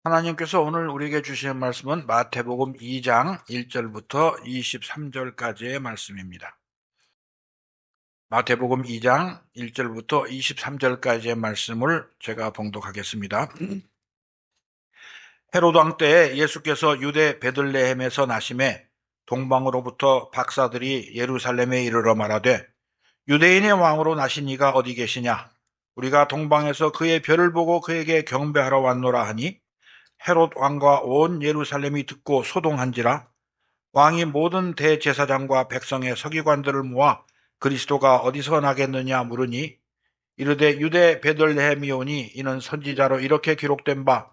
하나님께서 오늘 우리에게 주시는 말씀은 마태복음 2장 1절부터 23절까지의 말씀입니다. 마태복음 2장 1절부터 23절까지의 말씀을 제가 봉독하겠습니다. 헤로드 왕 때에 예수께서 유대 베들레헴에서 나심에 동방으로부터 박사들이 예루살렘에 이르러 말하되 유대인의 왕으로 나신 이가 어디 계시냐? 우리가 동방에서 그의 별을 보고 그에게 경배하러 왔노라 하니 헤롯 왕과 온 예루살렘이 듣고 소동한지라. 왕이 모든 대제사장과 백성의 서기관들을 모아 그리스도가 어디서 나겠느냐 물으니 이르되 유대 베들레헴이오니 이는 선지자로 이렇게 기록된 바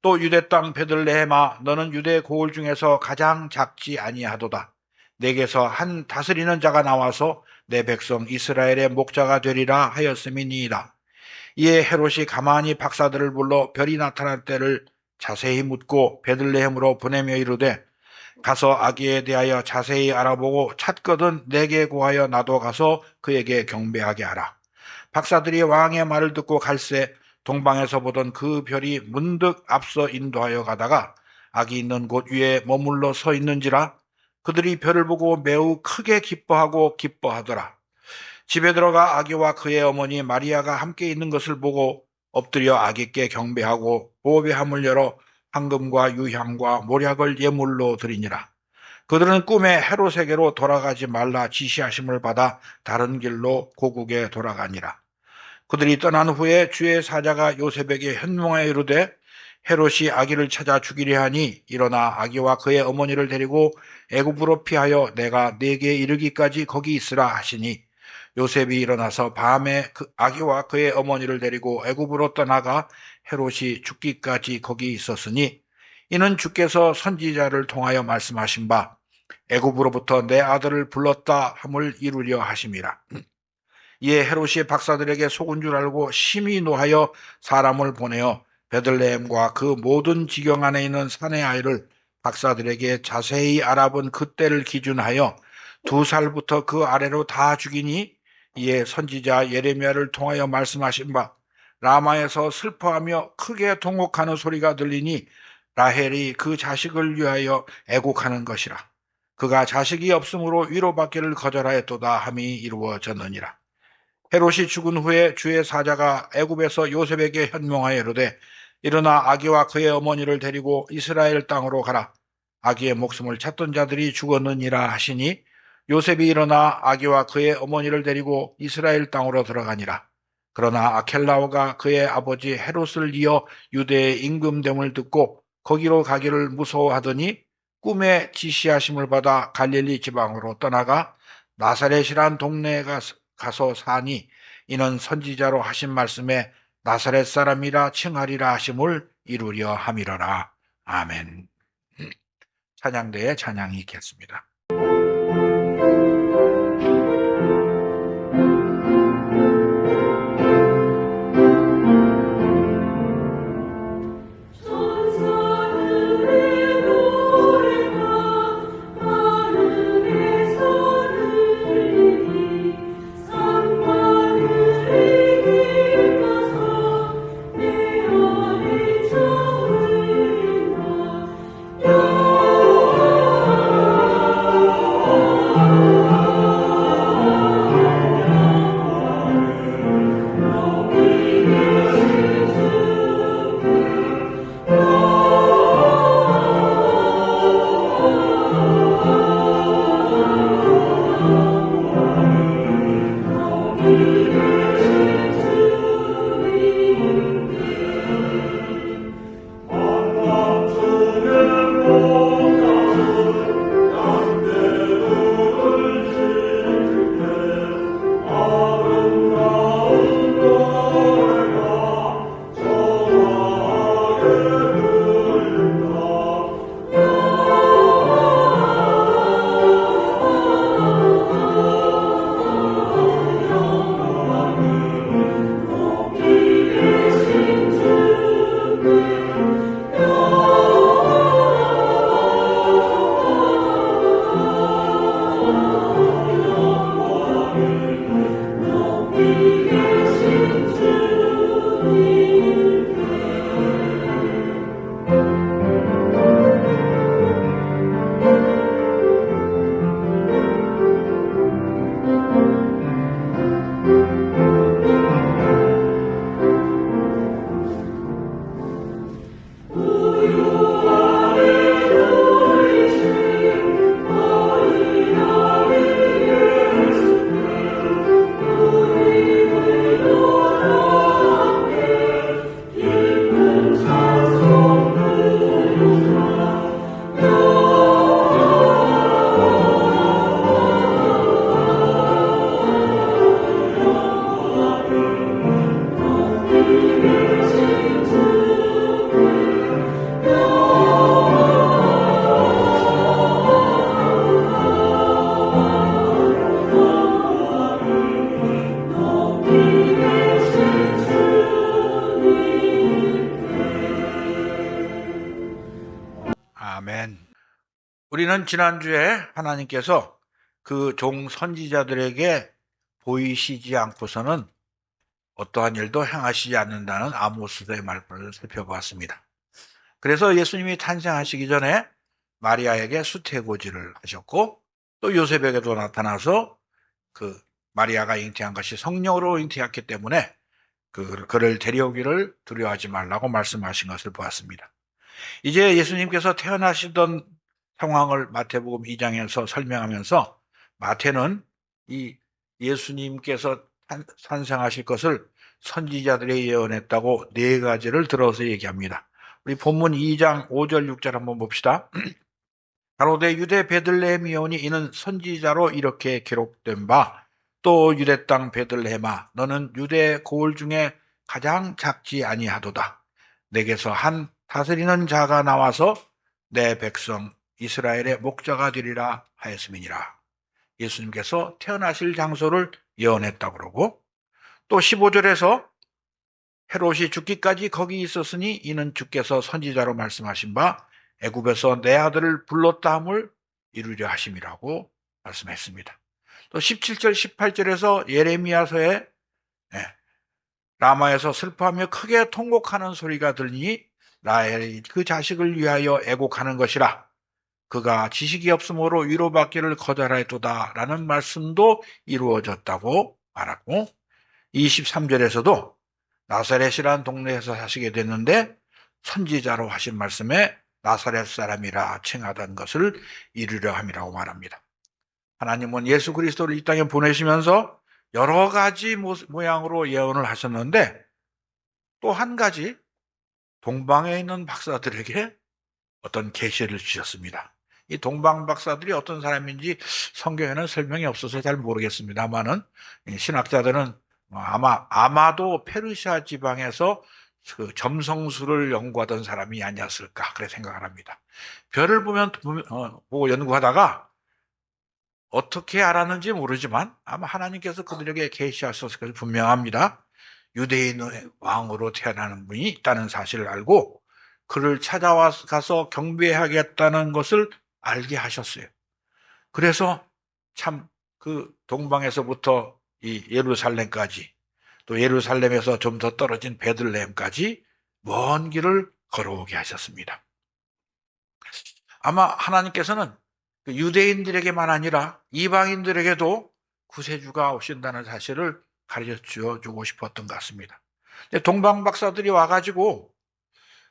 또 유대 땅 베들레헴아 너는 유대 고을 중에서 가장 작지 아니하도다. 내게서 한 다스리는 자가 나와서 내 백성 이스라엘의 목자가 되리라 하였음이니이다. 이에 헤롯이 가만히 박사들을 불러 별이 나타날 때를 자세히 묻고 베들레헴으로 보내며 이르되 가서 아기에 대하여 자세히 알아보고 찾거든 내게 구하여 나도 가서 그에게 경배하게 하라. 박사들이 왕의 말을 듣고 갈새 동방에서 보던 그 별이 문득 앞서 인도하여 가다가 아기 있는 곳 위에 머물러 서 있는지라. 그들이 별을 보고 매우 크게 기뻐하더라. 집에 들어가 아기와 그의 어머니 마리아가 함께 있는 것을 보고 엎드려 아기께 경배하고 보배함을 열어 황금과 유향과 몰약을 예물로 드리니라. 그들은 꿈에 헤롯에게로 돌아가지 말라 지시하심을 받아 다른 길로 고국에 돌아가니라. 그들이 떠난 후에 주의 사자가 요셉에게 현몽하여 이르되 헤롯이 아기를 찾아 죽이려 하니 일어나 아기와 그의 어머니를 데리고 애굽으로 피하여 내가 네게 이르기까지 거기 있으라 하시니 요셉이 일어나서 밤에 그 아기와 그의 어머니를 데리고 애굽으로 떠나가 헤롯이 죽기까지 거기 있었으니 이는 주께서 선지자를 통하여 말씀하신 바 애굽으로부터 내 아들을 불렀다 함을 이루려 하심이라. 이에 헤롯이 박사들에게 속은 줄 알고 심히 노하여 사람을 보내어 베들레헴과 그 모든 지경 안에 있는 산의 아이를 박사들에게 자세히 알아본 그때를 기준하여 2살부터 그 아래로 다 죽이니 이에 선지자 예레미야를 통하여 말씀하신 바 라마에서 슬퍼하며 크게 통곡하는 소리가 들리니 라헬이 그 자식을 위하여 애곡하는 것이라. 그가 자식이 없으므로 위로받기를 거절하였도다 함이 이루어졌느니라. 헤롯이 죽은 후에 주의 사자가 애굽에서 요셉에게 현몽하여 이르되 일어나 아기와 그의 어머니를 데리고 이스라엘 땅으로 가라. 아기의 목숨을 찾던 자들이 죽었느니라 하시니 요셉이 일어나 아기와 그의 어머니를 데리고 이스라엘 땅으로 들어가니라. 그러나 아켈라오가 그의 아버지 헤롯을 이어 유대의 임금됨을 듣고 거기로 가기를 무서워하더니 꿈에 지시하심을 받아 갈릴리 지방으로 떠나가 나사렛이란 동네에 가서 사니 이는 선지자로 하신 말씀에 나사렛 사람이라 칭하리라 하심을 이루려 함이러라. 아멘. 찬양대의 찬양이 있겠습니다. 아멘. 우리는 지난주에 하나님께서 그 종 선지자들에게 보이시지 않고서는 어떠한 일도 행하시지 않는다는 아모스의 말씀을 살펴보았습니다. 그래서 예수님이 탄생하시기 전에 마리아에게 수태고지를 하셨고 또 요셉에게도 나타나서 그 마리아가 잉태한 것이 성령으로 잉태했기 때문에 그를 데려오기를 두려워하지 말라고 말씀하신 것을 보았습니다. 이제 예수님께서 태어나시던 상황을 마태복음 2장에서 설명하면서 마태는 이 예수님께서 탄생하실 것을 선지자들이 예언했다고 네 가지를 들어서 얘기합니다. 우리 본문 2장 5절 6절 한번 봅시다. 가로되 유대 베들레헴이오니 이는 선지자로 이렇게 기록된 바 또 유대 땅 베들레헴아 너는 유대 고을 중에 가장 작지 아니하도다. 내게서 한 다스리는 자가 나와서 내 백성 이스라엘의 목자가 되리라 하였음이니라. 예수님께서 태어나실 장소를 예언했다고 그러고 또 15절에서 헤롯이 죽기까지 거기 있었으니 이는 주께서 선지자로 말씀하신 바 애굽에서 내 아들을 불렀다 함을 이루려 하심이라고 말씀했습니다. 또 17절 18절에서 예레미야서에 라마에서 슬퍼하며 크게 통곡하는 소리가 들리니 나의 그 자식을 위하여 애곡하는 것이라. 그가 지식이 없으므로 위로받기를 거절하였도다 라는 말씀도 이루어졌다고 말하고 23절에서도 나사렛이라는 동네에서 사시게 됐는데 선지자로 하신 말씀에 나사렛 사람이라 칭하던 것을 이루려 함이라고 말합니다. 하나님은 예수 그리스도를 이 땅에 보내시면서 여러 가지 모양으로 예언을 하셨는데 또 한 가지 동방에 있는 박사들에게 어떤 계시를 주셨습니다. 이 동방 박사들이 어떤 사람인지 성경에는 설명이 없어서 잘 모르겠습니다만은 신학자들은 아마도 페르시아 지방에서 그 점성술을 연구하던 사람이 아니었을까 그래 생각을 합니다. 별을 보고 연구하다가 어떻게 알았는지 모르지만 아마 하나님께서 그들에게 계시하셨을 것이 분명합니다. 유대인의 왕으로 태어나는 분이 있다는 사실을 알고 그를 찾아가서 경배하겠다는 것을 알게 하셨어요. 그래서 참 그 동방에서부터 이 예루살렘까지 또 예루살렘에서 좀 더 떨어진 베들레헴까지 먼 길을 걸어오게 하셨습니다. 아마 하나님께서는 유대인들에게만 아니라 이방인들에게도 구세주가 오신다는 사실을 가르쳐 주고 싶었던 것 같습니다. 동방 박사들이 와가지고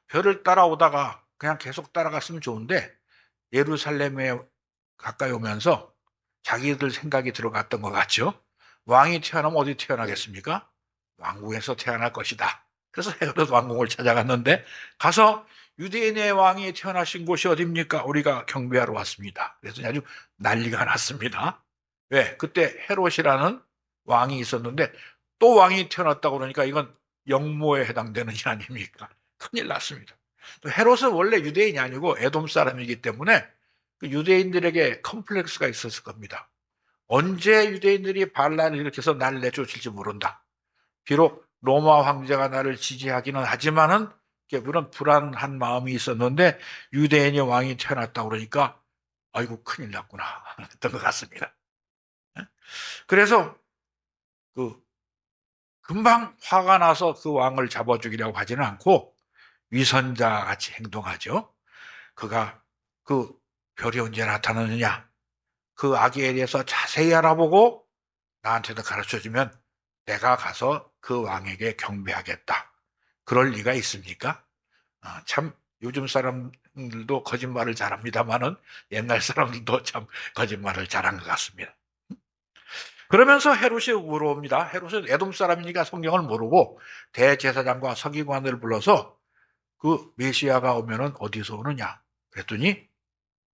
별을 따라오다가 그냥 계속 따라갔으면 좋은데 예루살렘에 가까이 오면서 자기들 생각이 들어갔던 것 같죠. 왕이 태어나면 어디 태어나겠습니까? 왕궁에서 태어날 것이다. 그래서 헤롯 왕궁을 찾아갔는데 가서 유대인의 왕이 태어나신 곳이 어디입니까? 우리가 경배하러 왔습니다. 그래서 아주 난리가 났습니다. 왜? 그때 헤롯이라는 왕이 있었는데 또 왕이 태어났다고 그러니까 이건 영모에 해당되는 일 아닙니까? 큰일 났습니다. 또 헤롯은 원래 유대인이 아니고 에돔 사람이기 때문에 그 유대인들에게 컴플렉스가 있었을 겁니다. 언제 유대인들이 반란을 일으켜서 나를 내쫓을지 모른다. 비록 로마 황제가 나를 지지하기는 하지만은 그런 불안한 마음이 있었는데 유대인의 왕이 태어났다고 그러니까 아이고 큰일 났구나 했던 것 같습니다. 그래서 그 금방 화가 나서 그 왕을 잡아 죽이려고 하지는 않고 위선자 같이 행동하죠. 그가 그 별이 언제 나타나느냐 그 아기에 대해서 자세히 알아보고 나한테도 가르쳐주면 내가 가서 그 왕에게 경배하겠다. 그럴 리가 있습니까? 참 요즘 사람들도 거짓말을 잘합니다만은 옛날 사람들도 참 거짓말을 잘한 것 같습니다. 그러면서 헤롯이 물어옵니다. 헤롯은 에돔 사람이니까 성경을 모르고 대제사장과 서기관을 불러서 그 메시아가 오면은 어디서 오느냐 그랬더니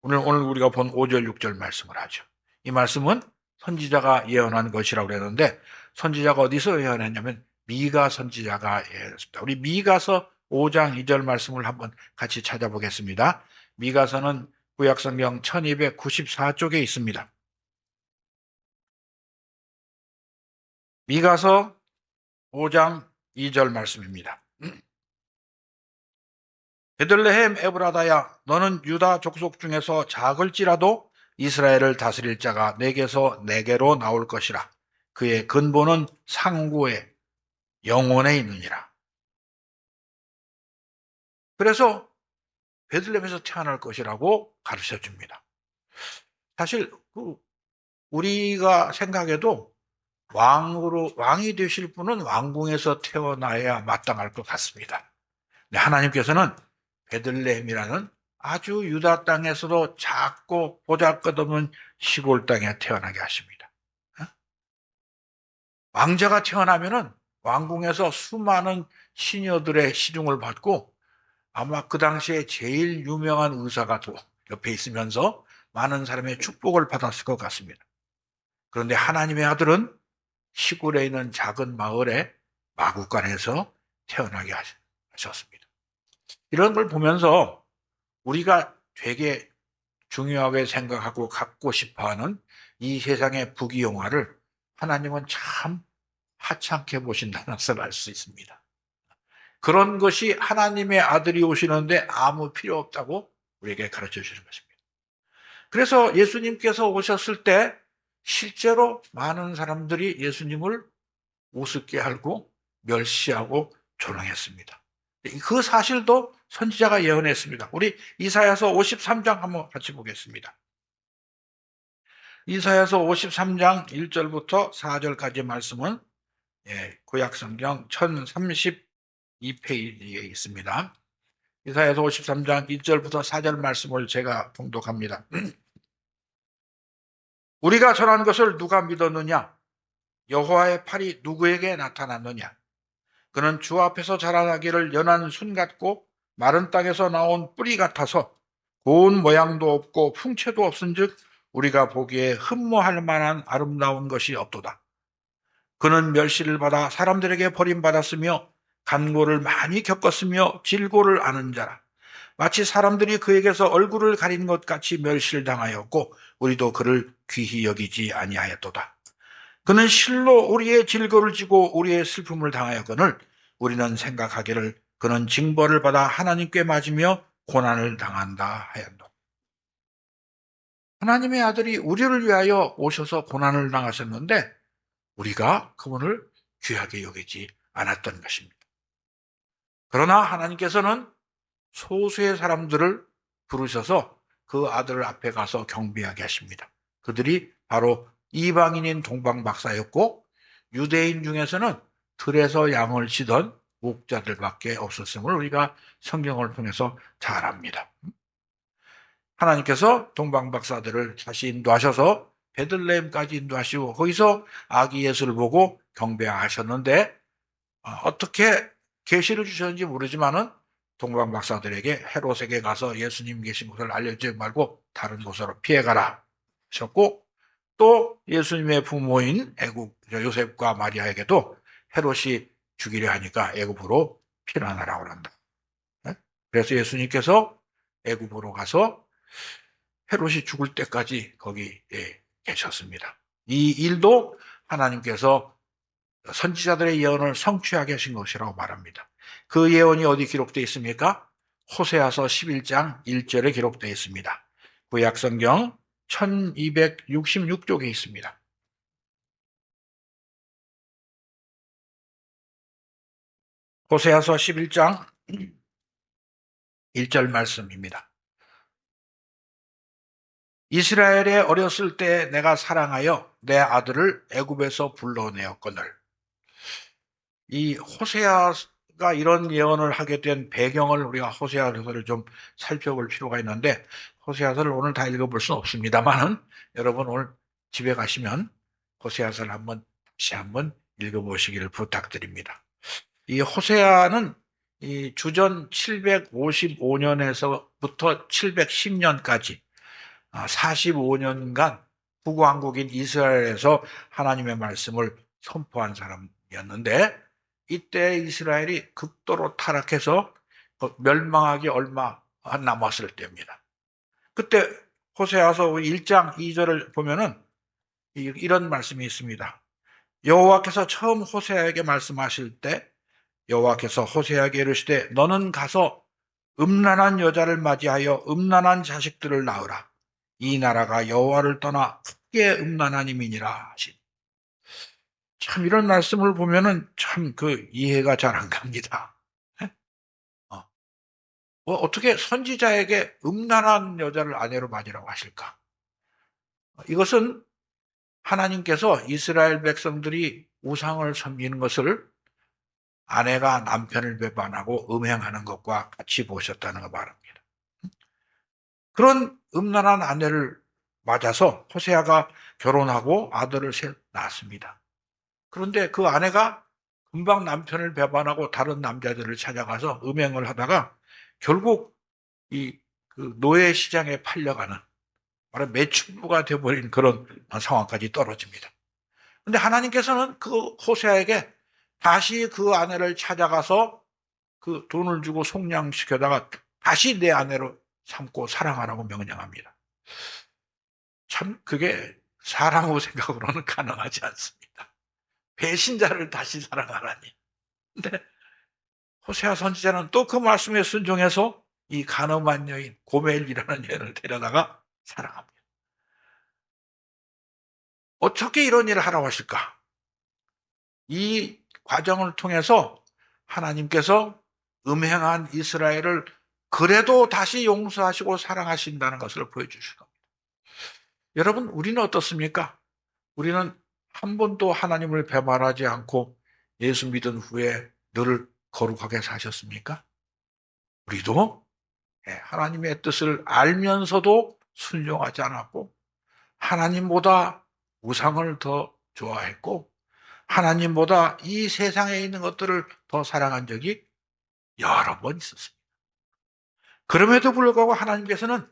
오늘 우리가 본 5절 6절 말씀을 하죠. 이 말씀은 선지자가 예언한 것이라고 그랬는데 선지자가 어디서 예언했냐면 미가 선지자가 예언했습니다. 우리 미가서 5장 2절 말씀을 한번 같이 찾아보겠습니다. 미가서는 구약성경 1294쪽에 있습니다. 미가서 5장 2절 말씀입니다. 베들레헴 에브라다야, 너는 유다 족속 중에서 작을지라도 이스라엘을 다스릴 자가 내게서 내게로 나올 것이라. 그의 근본은 상구의 영혼에 있느니라. 그래서 베들레헴에서 태어날 것이라고 가르쳐 줍니다. 사실 우리가 생각해도 왕이 되실 분은 왕궁에서 태어나야 마땅할 것 같습니다. 하나님께서는 베들레헴이라는 아주 유다 땅에서도 작고 보잘것없는 시골 땅에 태어나게 하십니다. 왕자가 태어나면은 왕궁에서 수많은 시녀들의 시중을 받고 아마 그 당시에 제일 유명한 의사가 또 옆에 있으면서 많은 사람의 축복을 받았을 것 같습니다. 그런데 하나님의 아들은 시골에 있는 작은 마을에 마구간에서 태어나게 하셨습니다. 이런 걸 보면서 우리가 되게 중요하게 생각하고 갖고 싶어하는 이 세상의 부귀영화를 하나님은 참 하찮게 보신다는 것을 알 수 있습니다. 그런 것이 하나님의 아들이 오시는데 아무 필요 없다고 우리에게 가르쳐 주시는 것입니다. 그래서 예수님께서 오셨을 때 실제로 많은 사람들이 예수님을 우습게 알고 멸시하고 조롱했습니다. 그 사실도 선지자가 예언했습니다. 우리 이사야서 53장 한번 같이 보겠습니다. 이사야서 53장 1절부터 4절까지 말씀은 구약성경 1032페이지에 있습니다. 이사야서 53장 1절부터 4절 말씀을 제가 봉독합니다. 우리가 전한 것을 누가 믿었느냐? 여호와의 팔이 누구에게 나타났느냐? 그는 주 앞에서 자라나기를 연한 순 같고 마른 땅에서 나온 뿌리 같아서 고운 모양도 없고 풍채도 없은즉 우리가 보기에 흠모할 만한 아름다운 것이 없도다. 그는 멸시를 받아 사람들에게 버림받았으며 간고를 많이 겪었으며 질고를 아는 자라. 마치 사람들이 그에게서 얼굴을 가린 것 같이 멸시를 당하였고 우리도 그를 귀히 여기지 아니하였도다. 그는 실로 우리의 질고를 지고 우리의 슬픔을 당하였거늘 우리는 생각하기를 그는 징벌을 받아 하나님께 맞으며 고난을 당한다 하였노. 하나님의 아들이 우리를 위하여 오셔서 고난을 당하셨는데 우리가 그분을 귀하게 여기지 않았던 것입니다. 그러나 하나님께서는 소수의 사람들을 부르셔서 그 아들 앞에 가서 경배하게 하십니다. 그들이 바로 이방인인 동방박사였고 유대인 중에서는 들에서 양을 치던 목자들밖에 없었음을 우리가 성경을 통해서 잘 압니다. 하나님께서 동방박사들을 다시 인도하셔서 베들레헴까지 인도하시고 거기서 아기 예수를 보고 경배하셨는데 어떻게 계시를 주셨는지 모르지만은 동방박사들에게 헤롯에게 가서 예수님 계신 곳을 알려주지 말고 다른 곳으로 피해가라 하셨고 또 예수님의 부모인 애굽 요셉과 마리아에게도 헤롯이 죽이려 하니까 애굽으로 피난하라고 한다. 그래서 예수님께서 애굽으로 가서 헤롯이 죽을 때까지 거기에 계셨습니다. 이 일도 하나님께서 선지자들의 예언을 성취하게 하신 것이라고 말합니다. 그 예언이 어디 기록되어 있습니까? 호세아서 11장 1절에 기록되어 있습니다. 구약성경 1266쪽에 있습니다. 호세아서 11장 1절 말씀입니다. 이스라엘에 어렸을 때 내가 사랑하여 내 아들을 애굽에서 불러내었거늘. 이 호세아가 이런 예언을 하게 된 배경을 우리가 호세아서를 좀 살펴볼 필요가 있는데 호세아서를 오늘 다 읽어볼 수는 없습니다만은 여러분 오늘 집에 가시면 호세아서를 다시 한번 읽어보시기를 부탁드립니다. 이 호세아는 이 주전 755년에서부터 710년까지 45년간 북왕국인 이스라엘에서 하나님의 말씀을 선포한 사람이었는데 이때 이스라엘이 극도로 타락해서 멸망하기 얼마 안 남았을 때입니다. 그때 호세아서 1장 2절을 보면은 이런 말씀이 있습니다. 여호와께서 처음 호세아에게 말씀하실 때 여호와께서 호세아에게 이르시되 너는 가서 음란한 여자를 맞이하여 음란한 자식들을 낳으라. 이 나라가 여호와를 떠나 크게 음란한 이민이라 하시니. 참 이런 말씀을 보면은 참 그 이해가 잘 안 갑니다. 어. 어떻게 선지자에게 음란한 여자를 아내로 맞이라고 하실까? 이것은 하나님께서 이스라엘 백성들이 우상을 섬기는 것을 아내가 남편을 배반하고 음행하는 것과 같이 보셨다는 거 말합니다. 그런 음란한 아내를 맞아서 호세아가 결혼하고 아들을 셋 낳았습니다. 그런데 그 아내가 금방 남편을 배반하고 다른 남자들을 찾아가서 음행을 하다가 결국 그 노예 시장에 팔려가는 바로 매춘부가 되어버린 그런 상황까지 떨어집니다. 그런데 하나님께서는 그 호세아에게 다시 그 아내를 찾아가서 그 돈을 주고 속량시켜다가 다시 내 아내로 삼고 사랑하라고 명령합니다. 참 그게 사람의 생각으로는 가능하지 않습니다. 배신자를 다시 사랑하라니. 근데 호세아 선지자는 또 그 말씀에 순종해서 이 간음한 여인 고멜이라는 여인을 데려다가 사랑합니다. 어떻게 이런 일을 하라고 하실까? 이 과정을 통해서 하나님께서 음행한 이스라엘을 그래도 다시 용서하시고 사랑하신다는 것을 보여주실 겁니다. 여러분, 우리는 어떻습니까? 우리는 한 번도 하나님을 배반하지 않고 예수 믿은 후에 늘 거룩하게 사셨습니까? 우리도 하나님의 뜻을 알면서도 순종하지 않았고 하나님보다 우상을 더 좋아했고 하나님보다 이 세상에 있는 것들을 더 사랑한 적이 여러 번 있었습니다. 그럼에도 불구하고 하나님께서는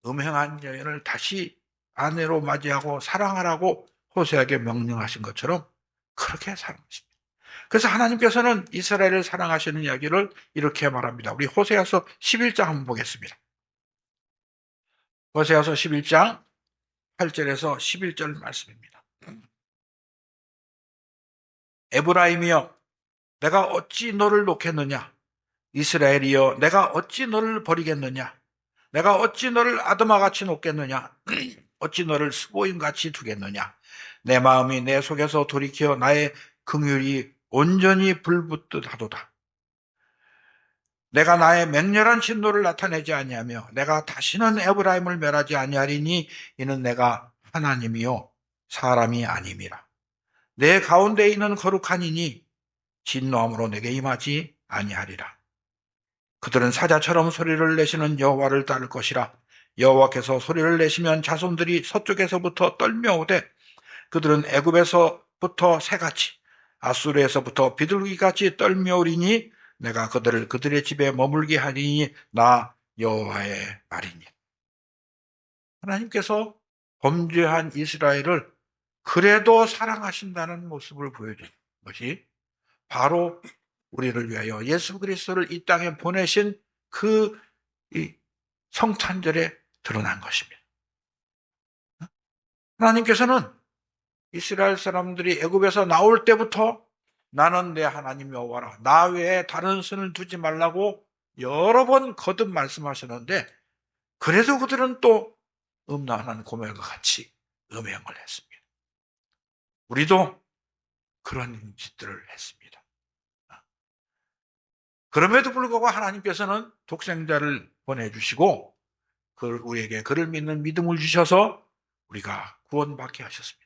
음행한 여인을 다시 아내로 맞이하고 사랑하라고 호세아에게 명령하신 것처럼 그렇게 사랑하십니다. 그래서 하나님께서는 이스라엘을 사랑하시는 이야기를 이렇게 말합니다. 우리 호세아서 11장 한번 보겠습니다. 호세아서 11장 8절에서 11절 말씀입니다. 에브라임이여 내가 어찌 너를 놓겠느냐? 이스라엘이여 내가 어찌 너를 버리겠느냐? 내가 어찌 너를 아드마같이 놓겠느냐? 어찌 너를 스보임같이 두겠느냐? 내 마음이 내 속에서 돌이켜 나의 긍휼이 온전히 불붙듯 하도다. 내가 나의 맹렬한 진노를 나타내지 아니하며 내가 다시는 에브라임을 멸하지 아니하리니 이는 내가 하나님이요 사람이 아님이라. 내 가운데 있는 거룩한 이니 진노함으로 내게 임하지 아니하리라. 그들은 사자처럼 소리를 내시는 여호와를 따를 것이라. 여호와께서 소리를 내시면 자손들이 서쪽에서부터 떨며오되 그들은 애굽에서부터 새같이 아수르에서부터 비둘기같이 떨며오리니 내가 그들을 그들의 집에 머물게 하리니 나 여호와의 말이니. 하나님께서 범죄한 이스라엘을 그래도 사랑하신다는 모습을 보여준 것이 바로 우리를 위하여 예수 그리스도를 이 땅에 보내신 그 성탄절에 드러난 것입니다. 하나님께서는 이스라엘 사람들이 애굽에서 나올 때부터 나는 내 하나님 여호와라 나 외에 다른 신을 두지 말라고 여러 번 거듭 말씀하셨는데 그래도 그들은 또 음란한 고멜과 같이 음행을 했습니다. 우리도 그런 짓들을 했습니다. 그럼에도 불구하고 하나님께서는 독생자를 보내주시고 우리에게 그를 믿는 믿음을 주셔서 우리가 구원받게 하셨습니다.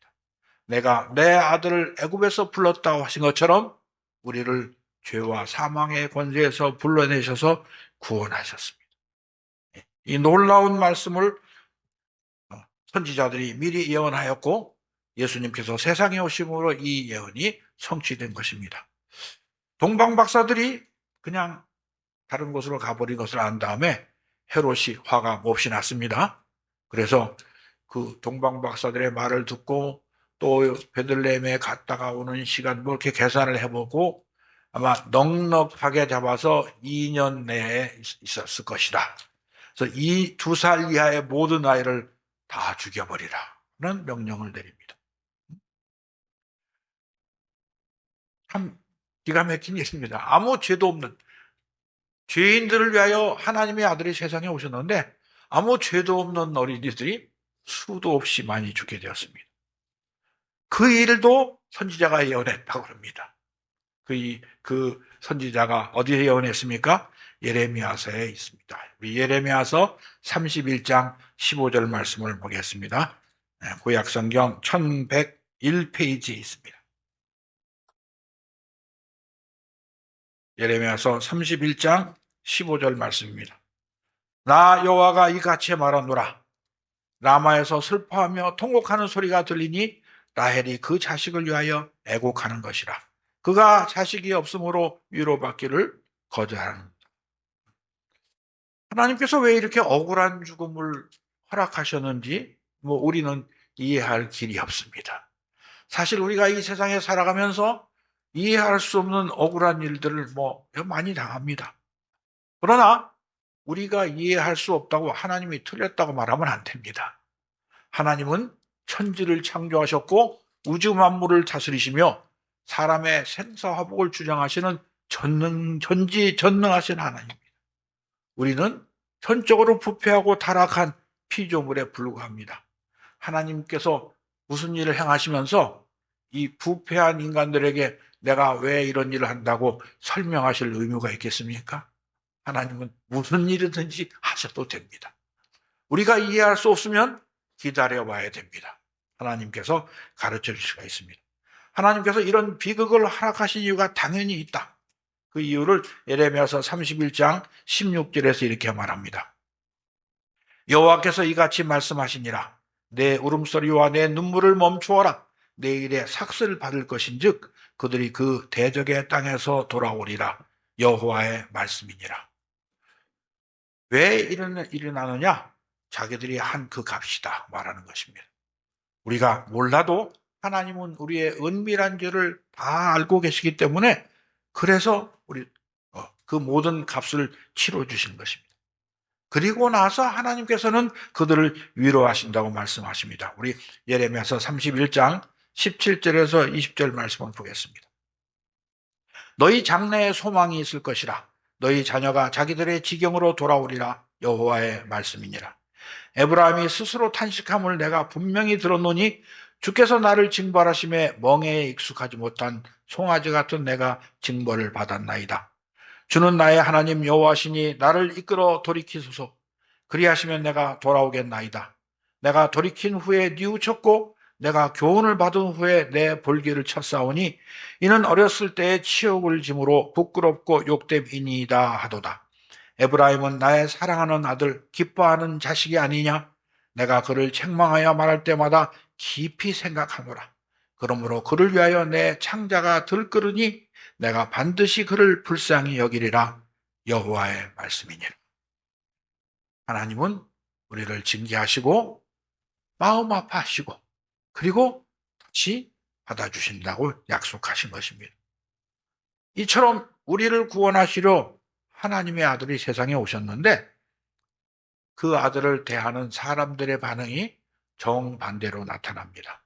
내가 내 아들을 애굽에서 불렀다고 하신 것처럼 우리를 죄와 사망의 권세에서 불러내셔서 구원하셨습니다. 이 놀라운 말씀을 선지자들이 미리 예언하였고 예수님께서 세상에 오심으로 이 예언이 성취된 것입니다. 동방 박사들이 그냥 다른 곳으로 가버린 것을 안 다음에 헤롯이 화가 몹시 났습니다. 그래서 그 동방 박사들의 말을 듣고 또 베들레헴에 갔다가 오는 시간 뭐 이렇게 계산을 해보고 아마 넉넉하게 잡아서 2년 내에 있었을 것이다. 그래서 이 2살 이하의 모든 아이를 다 죽여버리라는 명령을 내립니다. 참 기가 막힌 일입니다. 아무 죄도 없는 죄인들을 위하여 하나님의 아들이 세상에 오셨는데 아무 죄도 없는 어린이들이 수도 없이 많이 죽게 되었습니다. 그 일도 선지자가 예언했다고 합니다. 그 선지자가 어디에 예언했습니까? 예레미야서에 있습니다. 우리 예레미야서 31장 15절 말씀을 보겠습니다. 구약성경 1101페이지에 있습니다. 예레미야서 31장 15절 말씀입니다. 나 여호와가 이같이 말하노라. 라마에서 슬퍼하며 통곡하는 소리가 들리니 라헬이 그 자식을 위하여 애곡하는 것이라. 그가 자식이 없으므로 위로받기를 거절하는. 하나님께서 왜 이렇게 억울한 죽음을 허락하셨는지 우리는 이해할 길이 없습니다. 사실 우리가 이 세상에 살아가면서 이해할 수 없는 억울한 일들을 많이 당합니다. 그러나 우리가 이해할 수 없다고 하나님이 틀렸다고 말하면 안 됩니다. 하나님은 천지를 창조하셨고 우주 만물을 다스리시며 사람의 생사화복을 주장하시는 전지전능하신 하나님입니다. 우리는 전적으로 부패하고 타락한 피조물에 불과합니다. 하나님께서 무슨 일을 행하시면서 이 부패한 인간들에게 내가 왜 이런 일을 한다고 설명하실 의무가 있겠습니까? 하나님은 무슨 일이든지 하셔도 됩니다. 우리가 이해할 수 없으면 기다려봐야 됩니다. 하나님께서 가르쳐 줄 수가 있습니다. 하나님께서 이런 비극을 허락하신 이유가 당연히 있다. 그 이유를 예레미야서 31장 16절에서 이렇게 말합니다. 여호와께서 이같이 말씀하시니라. 내 울음소리와 내 눈물을 멈추어라. 내일에 삭슬 받을 것인즉 그들이 그 대적의 땅에서 돌아오리라. 여호와의 말씀이니라. 왜 이런 일이 나느냐? 자기들이 한 그 값이다 말하는 것입니다. 우리가 몰라도 하나님은 우리의 은밀한 죄를 다 알고 계시기 때문에 그래서 우리 그 모든 값을 치러 주신 것입니다. 그리고 나서 하나님께서는 그들을 위로하신다고 말씀하십니다. 우리 예레미야서 31장 17절에서 20절 말씀을 보겠습니다. 너희 장래에 소망이 있을 것이라. 너희 자녀가 자기들의 지경으로 돌아오리라. 여호와의 말씀이니라. 에브라임이 스스로 탄식함을 내가 분명히 들었노니 주께서 나를 징벌하심에 멍에에 익숙하지 못한 송아지 같은 내가 징벌을 받았나이다. 주는 나의 하나님 여호와시니 나를 이끌어 돌이키소서. 그리하시면 내가 돌아오겠나이다. 내가 돌이킨 후에 뉘우쳤고 내가 교훈을 받은 후에 내 볼기를 쳤사오니 이는 어렸을 때의 치욕을 짐으로 부끄럽고 욕됨이니이다 하도다. 에브라임은 나의 사랑하는 아들, 기뻐하는 자식이 아니냐? 내가 그를 책망하여 말할 때마다 깊이 생각하노라. 그러므로 그를 위하여 내 창자가 들끓으니 내가 반드시 그를 불쌍히 여기리라. 여호와의 말씀이니라. 하나님은 우리를 징계하시고 마음 아파하시고 그리고 다시 받아주신다고 약속하신 것입니다. 이처럼 우리를 구원하시려 하나님의 아들이 세상에 오셨는데 그 아들을 대하는 사람들의 반응이 정반대로 나타납니다.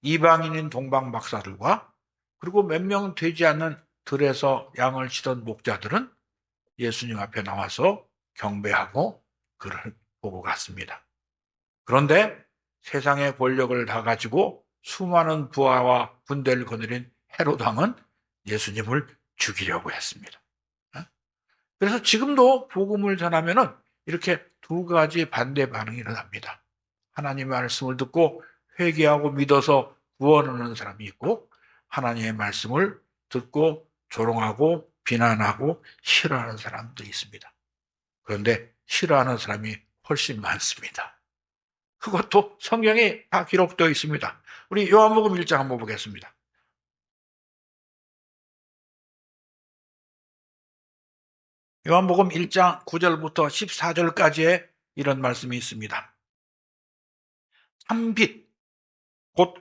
이방인인 동방 박사들과 그리고 몇 명 되지 않는 들에서 양을 치던 목자들은 예수님 앞에 나와서 경배하고 그를 보고 갔습니다. 그런데 세상의 권력을 다 가지고 수많은 부하와 군대를 거느린 헤롯 왕은 예수님을 죽이려고 했습니다. 그래서 지금도 복음을 전하면은 이렇게 두 가지 반대 반응이 일어납니다. 하나님의 말씀을 듣고 회개하고 믿어서 구원하는 사람이 있고 하나님의 말씀을 듣고 조롱하고 비난하고 싫어하는 사람도 있습니다. 그런데 싫어하는 사람이 훨씬 많습니다. 그것도 성경에 다 기록되어 있습니다. 우리 요한복음 1장 한번 보겠습니다. 요한복음 1장 9절부터 14절까지의 이런 말씀이 있습니다. 참빛, 곧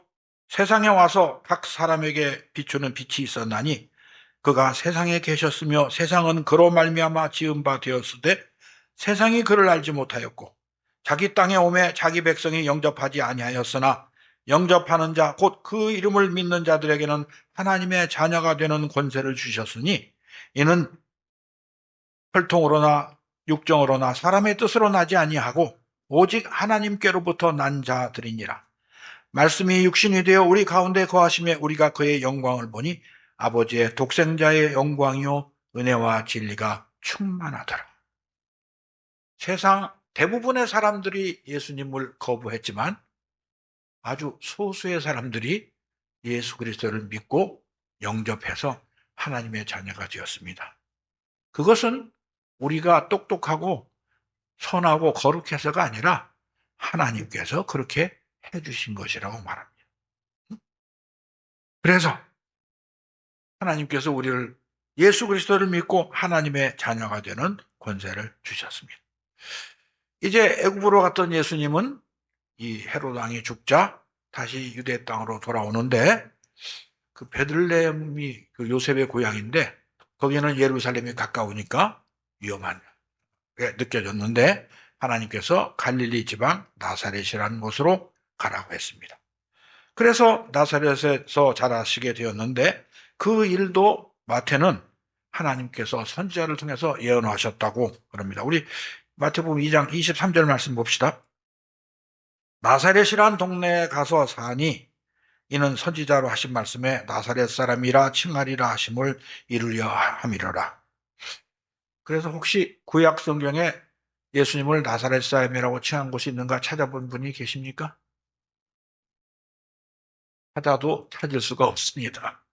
세상에 와서 각 사람에게 비추는 빛이 있었나니 그가 세상에 계셨으며 세상은 그로 말미암아 지은 바 되었으되 세상이 그를 알지 못하였고 자기 땅에 오매 자기 백성이 영접하지 아니하였으나 영접하는 자 곧 그 이름을 믿는 자들에게는 하나님의 자녀가 되는 권세를 주셨으니 이는 혈통으로나 육정으로나 사람의 뜻으로 나지 아니하고 오직 하나님께로부터 난 자들이니라. 말씀이 육신이 되어 우리 가운데 거하심에 우리가 그의 영광을 보니 아버지의 독생자의 영광이요 은혜와 진리가 충만하더라. 세상 대부분의 사람들이 예수님을 거부했지만 아주 소수의 사람들이 예수 그리스도를 믿고 영접해서 하나님의 자녀가 되었습니다. 그것은 우리가 똑똑하고 선하고 거룩해서가 아니라 하나님께서 그렇게 해주신 것이라고 말합니다. 그래서 하나님께서 우리를 예수 그리스도를 믿고 하나님의 자녀가 되는 권세를 주셨습니다. 이제 애굽으로 갔던 예수님은 이 헤롯 왕이 죽자 다시 유대 땅으로 돌아오는데 그 베들레헴이 그 요셉의 고향인데 거기는 예루살렘이 가까우니까 위험한 게 느껴졌는데 하나님께서 갈릴리 지방 나사렛이라는 곳으로 가라고 했습니다. 그래서 나사렛에서 자라시게 되었는데 그 일도 마태는 하나님께서 선지자를 통해서 예언하셨다고 그럽니다. 우리 마태복음 2장 23절 말씀 봅시다. 나사렛이란 동네에 가서 사니 이는 선지자로 하신 말씀에 나사렛 사람이라 칭하리라 하심을 이루려 함이로라. 그래서 혹시 구약 성경에 예수님을 나사렛 사람이라고 칭한 곳이 있는가 찾아본 분이 계십니까? 찾아도 찾을 수가 없습니다.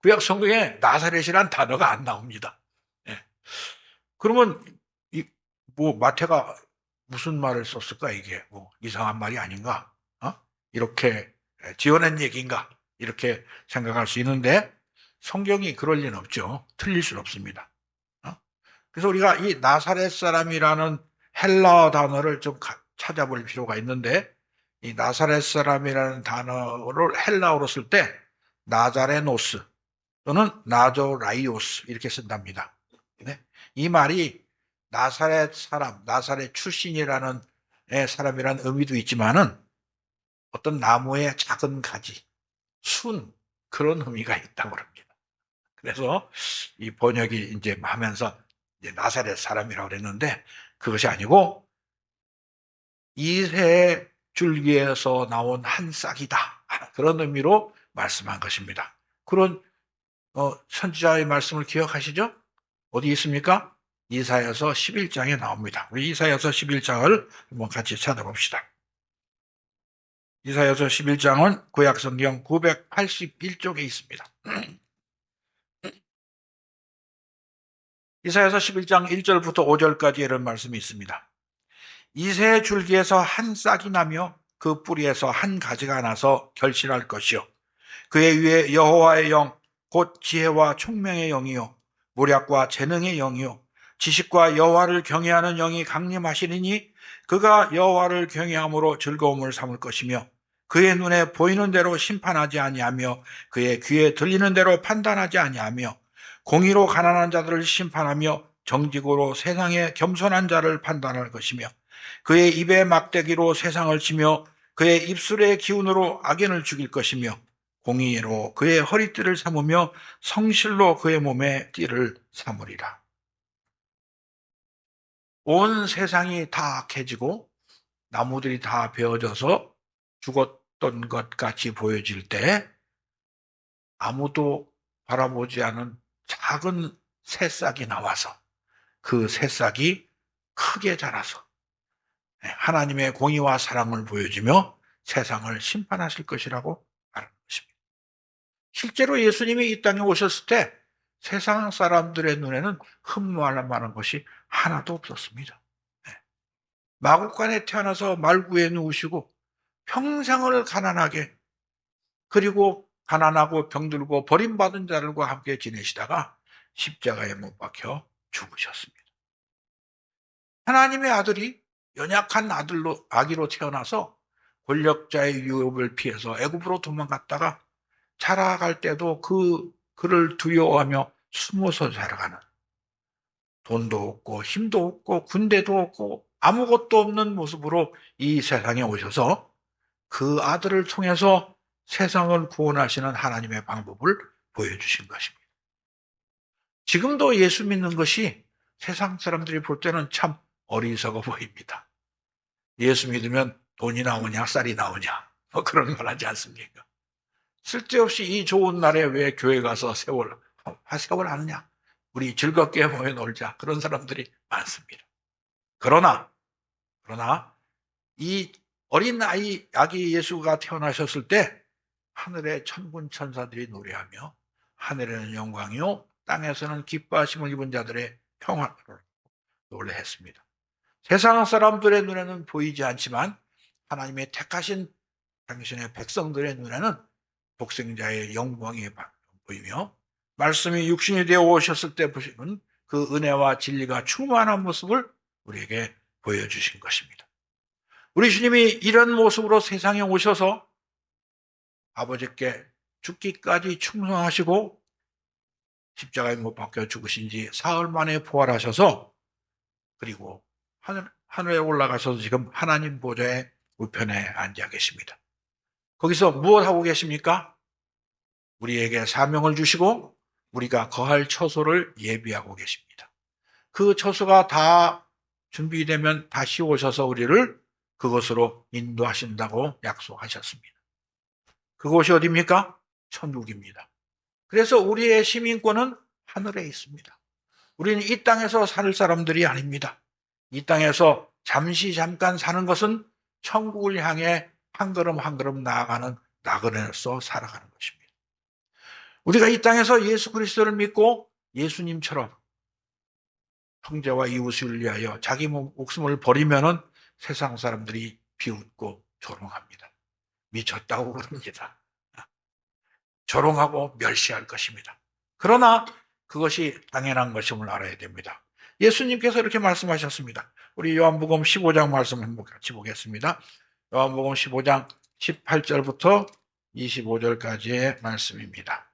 구약 성경에 나사렛이란 단어가 안 나옵니다. 네. 그러면 마태가 무슨 말을 썼을까? 이게 이상한 말이 아닌가? 이렇게 지어낸 얘기인가? 이렇게 생각할 수 있는데 성경이 그럴 리는 없죠. 틀릴 수는 없습니다. 그래서 우리가 이 나사렛 사람이라는 헬라어 단어를 좀 찾아볼 필요가 있는데 이 나사렛 사람이라는 단어를 헬라어로 쓸 때 나자레노스 또는 나조라이오스 이렇게 쓴답니다. 네? 이 말이 나사렛 사람, 나사렛 출신이라는 사람이라는 의미도 있지만은 어떤 나무의 작은 가지, 순 그런 의미가 있다고 합니다. 그래서 이 번역이 이제 하면서 이제 나사렛 사람이라고 그랬는데 그것이 아니고 이새 줄기에서 나온 한 싹이다. 그런 의미로 말씀한 것입니다. 그런 선지자의 말씀을 기억하시죠? 어디 있습니까? 이사야서 11장에 나옵니다. 우리 이사야서 11장을 한번 같이 찾아봅시다. 이사야서 11장은 구약성경 981쪽에 있습니다. 이사야서 11장 1절부터 5절까지 이런 말씀이 있습니다. 이새 줄기에서 한 싹이 나며 그 뿌리에서 한 가지가 나서 결실할 것이요 그의 위에 여호와의 영 곧 지혜와 총명의 영이요 모략과 재능의 영이요 지식과 여호와를 경외하는 영이 강림하시리니 그가 여호와를 경외함으로 즐거움을 삼을 것이며 그의 눈에 보이는 대로 심판하지 아니하며 그의 귀에 들리는 대로 판단하지 아니하며 공의로 가난한 자들을 심판하며 정직으로 세상의 겸손한 자를 판단할 것이며 그의 입에 막대기로 세상을 치며 그의 입술의 기운으로 악인을 죽일 것이며 공의로 그의 허리띠를 삼으며 성실로 그의 몸에 띠를 삼으리라. 온 세상이 다 악해지고 나무들이 다 베어져서 죽었던 것 같이 보여질 때 아무도 바라보지 않은 작은 새싹이 나와서 그 새싹이 크게 자라서 하나님의 공의와 사랑을 보여주며 세상을 심판하실 것이라고 말하는 것입니다. 실제로 예수님이 이 땅에 오셨을 때 세상 사람들의 눈에는 흠모할 만한 것이 하나도 없었습니다. 마구간에 태어나서 말구에 누우시고 평생을 가난하게 그리고 가난하고 병들고 버림받은 자들과 함께 지내시다가 십자가에 못 박혀 죽으셨습니다. 하나님의 아들이 연약한 아기로 태어나서 권력자의 유혹을 피해서 애굽으로 도망갔다가 자라갈 때도 그를 두려워하며 숨어서 자라가는 돈도 없고 힘도 없고 군대도 없고 아무것도 없는 모습으로 이 세상에 오셔서 그 아들을 통해서 세상을 구원하시는 하나님의 방법을 보여주신 것입니다. 지금도 예수 믿는 것이 세상 사람들이 볼 때는 참 어리석어 보입니다. 예수 믿으면 돈이 나오냐, 쌀이 나오냐, 뭐 그런 말 하지 않습니까? 쓸데없이 이 좋은 날에 왜 교회 가서 세월 하느냐? 우리 즐겁게 모여 놀자. 그런 사람들이 많습니다. 그러나 이 어린 아기 예수가 태어나셨을 때 하늘의 천군 천사들이 노래하며 하늘에는 영광이요 땅에서는 기뻐하심을 입은 자들의 평화를 노래했습니다. 세상 사람들의 눈에는 보이지 않지만 하나님의 택하신 당신의 백성들의 눈에는 독생자의 영광이 보이며 말씀이 육신이 되어 오셨을 때 보시는 그 은혜와 진리가 충만한 모습을 우리에게 보여주신 것입니다. 우리 주님이 이런 모습으로 세상에 오셔서 아버지께 죽기까지 충성하시고 십자가에 못 박혀 죽으신 지 사흘 만에 부활하셔서 그리고 하늘에 올라가셔서 지금 하나님 보좌의 우편에 앉아 계십니다. 거기서 무엇 하고 계십니까? 우리에게 사명을 주시고 우리가 거할 처소를 예비하고 계십니다. 그 처소가 다 준비되면 다시 오셔서 우리를 그곳으로 인도하신다고 약속하셨습니다. 그곳이 어디입니까? 천국입니다. 그래서 우리의 시민권은 하늘에 있습니다. 우리는 이 땅에서 살 사람들이 아닙니다. 이 땅에서 잠깐 사는 것은 천국을 향해 한 걸음 한 걸음 나아가는 나그네로서 살아가는 것입니다. 우리가 이 땅에서 예수 그리스도를 믿고 예수님처럼 형제와 이웃을 위하여 자기 목숨을 버리면은 세상 사람들이 비웃고 조롱합니다. 미쳤다고 그럽니다. 조롱하고 멸시할 것입니다. 그러나 그것이 당연한 것임을 알아야 됩니다. 예수님께서 이렇게 말씀하셨습니다. 우리 요한복음 15장 말씀 한번 같이 보겠습니다. 요한복음 15장 18절부터 25절까지의 말씀입니다.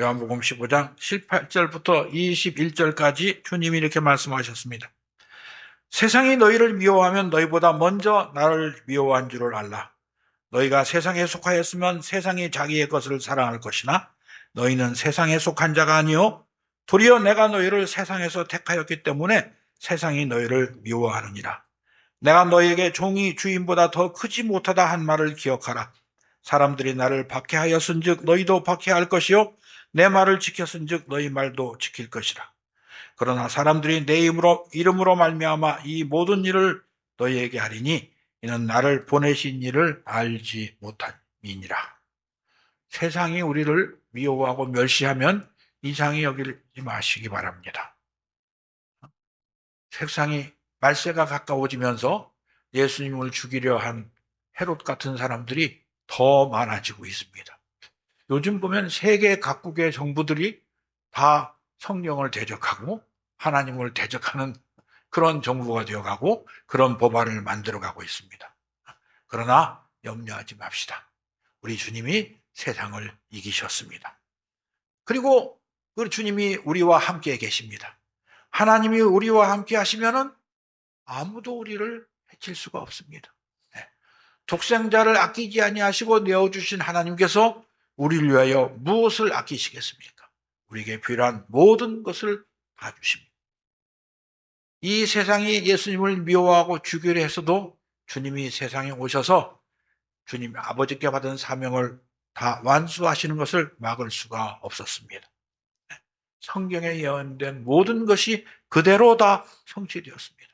요한복음 15장 18절부터 21절까지 주님이 이렇게 말씀하셨습니다. 세상이 너희를 미워하면 너희보다 먼저 나를 미워한 줄을 알라. 너희가 세상에 속하였으면 세상이 자기의 것을 사랑할 것이나 너희는 세상에 속한 자가 아니요 도리어 내가 너희를 세상에서 택하였기 때문에 세상이 너희를 미워하느니라. 내가 너희에게 종이 주인보다 더 크지 못하다 한 말을 기억하라. 사람들이 나를 박해하였은즉 너희도 박해할 것이요 내 말을 지켰은즉 너희 말도 지킬 것이라. 그러나 사람들이 내 이름으로 말미암아 이 모든 일을 너희에게 하리니 이는 나를 보내신 이를 알지 못함이니라. 세상이 우리를 미워하고 멸시하면 이상히 여기지 마시기 바랍니다. 세상이 말세가 가까워지면서 예수님을 죽이려 한 헤롯 같은 사람들이 더 많아지고 있습니다. 요즘 보면 세계 각국의 정부들이 다 성령을 대적하고 하나님을 대적하는 그런 정부가 되어가고 그런 법안을 만들어가고 있습니다. 그러나 염려하지 맙시다. 우리 주님이 세상을 이기셨습니다. 그리고 그 주님이 우리와 함께 계십니다. 하나님이 우리와 함께 하시면은 아무도 우리를 해칠 수가 없습니다. 독생자를 아끼지 아니하시고 내어주신 하나님께서 우리를 위하여 무엇을 아끼시겠습니까? 우리에게 필요한 모든 것을 다 주십니다. 이 세상이 예수님을 미워하고 죽이려 했어도 주님이 세상에 오셔서 주님 아버지께 받은 사명을 다 완수하시는 것을 막을 수가 없었습니다. 성경에 예언된 모든 것이 그대로 다 성취되었습니다.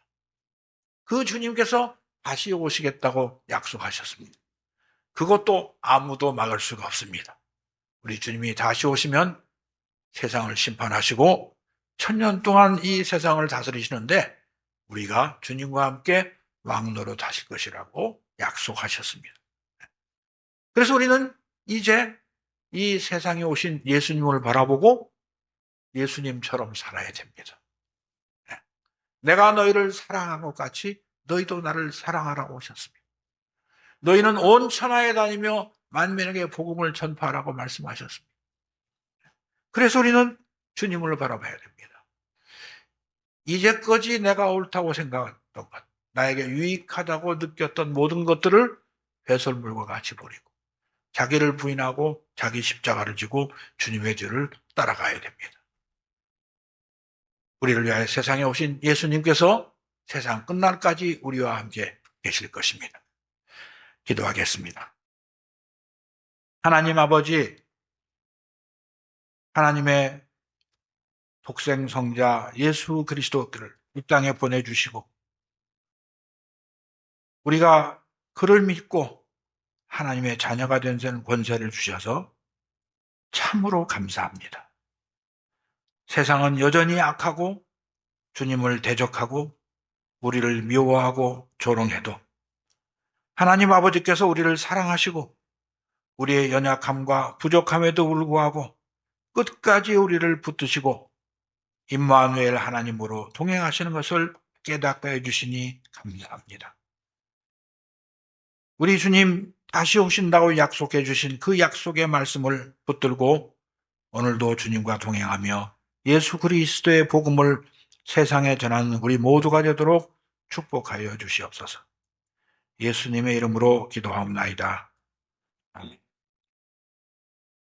그 주님께서 다시 오시겠다고 약속하셨습니다. 그것도 아무도 막을 수가 없습니다. 우리 주님이 다시 오시면 세상을 심판하시고 1000년 동안 이 세상을 다스리시는데 우리가 주님과 함께 왕노릇 하실 것이라고 약속하셨습니다. 그래서 우리는 이제 이 세상에 오신 예수님을 바라보고 예수님처럼 살아야 됩니다. 내가 너희를 사랑한 것 같이 너희도 나를 사랑하라고 오셨습니다. 너희는 온 천하에 다니며 만민에게 복음을 전파하라고 말씀하셨습니다. 그래서 우리는 주님을 바라봐야 됩니다. 이제까지 내가 옳다고 생각했던 것, 나에게 유익하다고 느꼈던 모든 것들을 배설물과 같이 버리고 자기를 부인하고 자기 십자가를 지고 주님의 뒤를 따라가야 됩니다. 우리를 위하여 세상에 오신 예수님께서 세상 끝날까지 우리와 함께 계실 것입니다. 기도하겠습니다. 하나님 아버지, 하나님의 독생 성자 예수 그리스도를 이 땅에 보내주시고 우리가 그를 믿고 하나님의 자녀가 된 권세를 주셔서 참으로 감사합니다. 세상은 여전히 악하고 주님을 대적하고 우리를 미워하고 조롱해도 하나님 아버지께서 우리를 사랑하시고 우리의 연약함과 부족함에도 불구하고 끝까지 우리를 붙드시고 임마누엘 하나님으로 동행하시는 것을 깨닫게 해주시니 감사합니다. 우리 주님 다시 오신다고 약속해 주신 그 약속의 말씀을 붙들고 오늘도 주님과 동행하며 예수 그리스도의 복음을 세상에 전하는 우리 모두가 되도록 축복하여 주시옵소서. 예수님의 이름으로 기도하옵나이다. 아멘.